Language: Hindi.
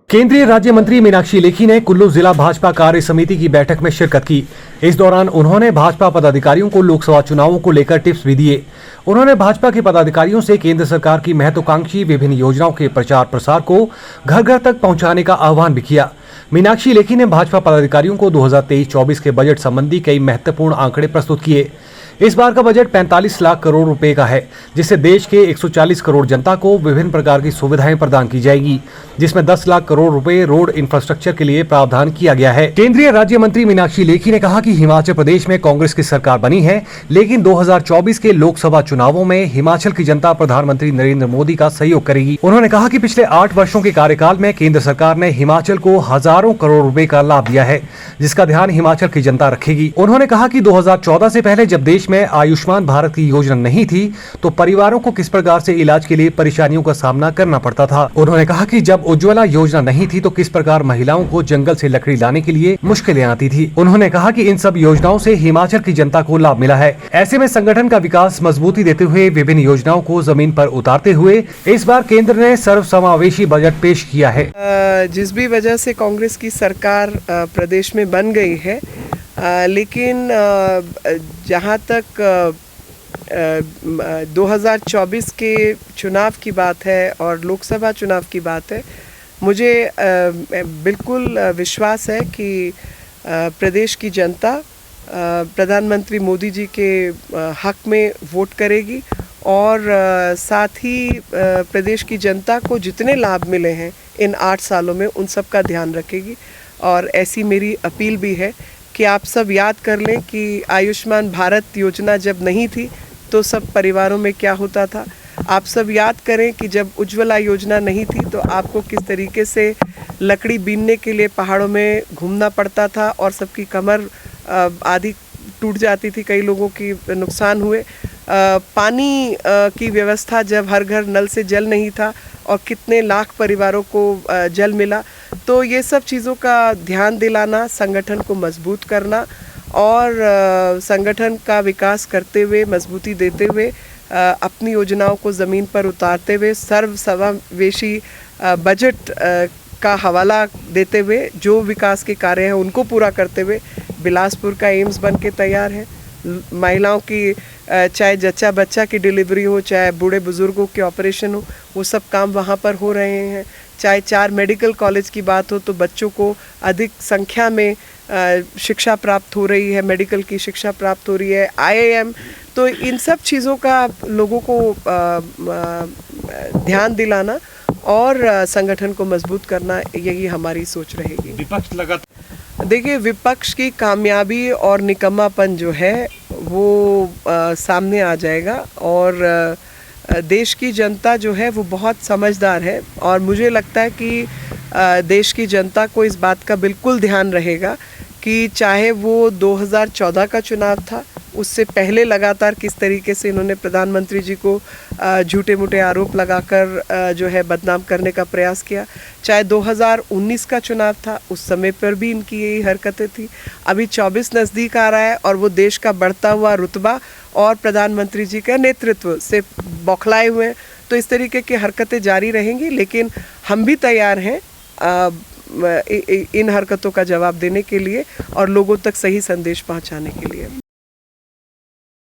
केंद्रीय राज्य मंत्री मीनाक्षी लेखी ने कुल्लू जिला भाजपा कार्य समिति की बैठक में शिरकत की। इस दौरान उन्होंने भाजपा पदाधिकारियों को लोकसभा चुनावों को लेकर टिप्स भी दिए। उन्होंने भाजपा के पदाधिकारियों से केंद्र सरकार की महत्वाकांक्षी विभिन्न योजनाओं के प्रचार प्रसार को घर घर तक पहुंचाने का आह्वान भी किया। मीनाक्षी लेखी ने भाजपा पदाधिकारियों को 2023-24 के बजट संबंधी कई महत्वपूर्ण आंकड़े प्रस्तुत किए। इस बार का बजट 45 लाख करोड़ रुपए का है, जिससे देश के 140 करोड़ जनता को विभिन्न प्रकार की सुविधाएं प्रदान की जाएगी, जिसमें 10 लाख करोड़ रुपए रोड इंफ्रास्ट्रक्चर के लिए प्रावधान किया गया है। केंद्रीय राज्य मंत्री मीनाक्षी लेखी ने कहा कि हिमाचल प्रदेश में कांग्रेस की सरकार बनी है, लेकिन 2024 के लोकसभा चुनावों में हिमाचल की जनता प्रधानमंत्री नरेंद्र मोदी का सहयोग करेगी। उन्होंने कहा कि पिछले 8 वर्षों के कार्यकाल में केंद्र सरकार ने हिमाचल को हजारों करोड़ रुपए का लाभ दिया है, जिसका ध्यान हिमाचल की जनता रखेगी। उन्होंने कहा कि 2014 से पहले जब देश में आयुष्मान भारत की योजना नहीं थी, तो परिवारों को किस प्रकार से इलाज के लिए परेशानियों का सामना करना पड़ता था। उन्होंने कहा कि जब उज्ज्वला योजना नहीं थी, तो किस प्रकार महिलाओं को जंगल से लकड़ी लाने के लिए मुश्किलें आती थी। उन्होंने कहा कि इन सब योजनाओं से हिमाचल की जनता को लाभ मिला है। ऐसे में संगठन का विकास मजबूती देते हुए विभिन्न योजनाओं को जमीन पर उतारते हुए इस बार केंद्र ने सर्वसमावेशी बजट पेश किया है। जिस भी वजह से कांग्रेस की सरकार प्रदेश में बन गई है, लेकिन जहाँ तक 2024 के चुनाव की बात है और लोकसभा चुनाव की बात है, मुझे बिल्कुल विश्वास है कि प्रदेश की जनता प्रधानमंत्री मोदी जी के हक में वोट करेगी और साथ ही प्रदेश की जनता को जितने लाभ मिले हैं इन 8 सालों में, उन सब का ध्यान रखेगी। और ऐसी मेरी अपील भी है कि आप सब याद कर लें कि आयुष्मान भारत योजना जब नहीं थी तो सब परिवारों में क्या होता था। आप सब याद करें कि जब उज्ज्वला योजना नहीं थी तो आपको किस तरीके से लकड़ी बीनने के लिए पहाड़ों में घूमना पड़ता था और सबकी कमर आदि टूट जाती थी, कई लोगों की नुकसान हुए। पानी की व्यवस्था जब हर घर नल से जल नहीं था और कितने लाख परिवारों को जल मिला। तो ये सब चीज़ों का ध्यान दिलाना, संगठन को मजबूत करना और संगठन का विकास करते हुए, मजबूती देते हुए, अपनी योजनाओं को ज़मीन पर उतारते हुए, सर्वसमावेशी बजट का हवाला देते हुए, जो विकास के कार्य हैं उनको पूरा करते हुए बिलासपुर का एम्स बन के तैयार है। महिलाओं की चाहे जच्चा बच्चा की डिलीवरी हो, चाहे बूढ़े बुजुर्गों के ऑपरेशन हो, वो सब काम वहाँ पर हो रहे हैं। चाहे 4 मेडिकल कॉलेज की बात हो तो बच्चों को अधिक संख्या में शिक्षा प्राप्त हो रही है, मेडिकल की शिक्षा प्राप्त हो रही है, IIM। तो इन सब चीज़ों का लोगों को ध्यान दिलाना और संगठन को मजबूत करना, यही हमारी सोच रहेगी। विपक्ष लगातार देखिए, विपक्ष की कामयाबी और निकम्मापन जो है वो सामने आ जाएगा और देश की जनता जो है वो बहुत समझदार है और मुझे लगता है कि देश की जनता को इस बात का बिल्कुल ध्यान रहेगा कि चाहे वो 2014 का चुनाव था, उससे पहले लगातार किस तरीके से इन्होंने प्रधानमंत्री जी को झूठे मूठे आरोप लगाकर जो है बदनाम करने का प्रयास किया, चाहे 2019 का चुनाव था, उस समय पर भी इनकी यही हरकतें थी। अभी 24 नज़दीक आ रहा है और वो देश का बढ़ता हुआ रुतबा और प्रधानमंत्री जी के नेतृत्व से बौखलाए हुए हैं। तो इस तरीके की हरकतें जारी रहेंगी, लेकिन हम भी तैयार हैं इन हरकतों का जवाब देने के लिए और लोगों तक सही संदेश पहुंचाने के लिए।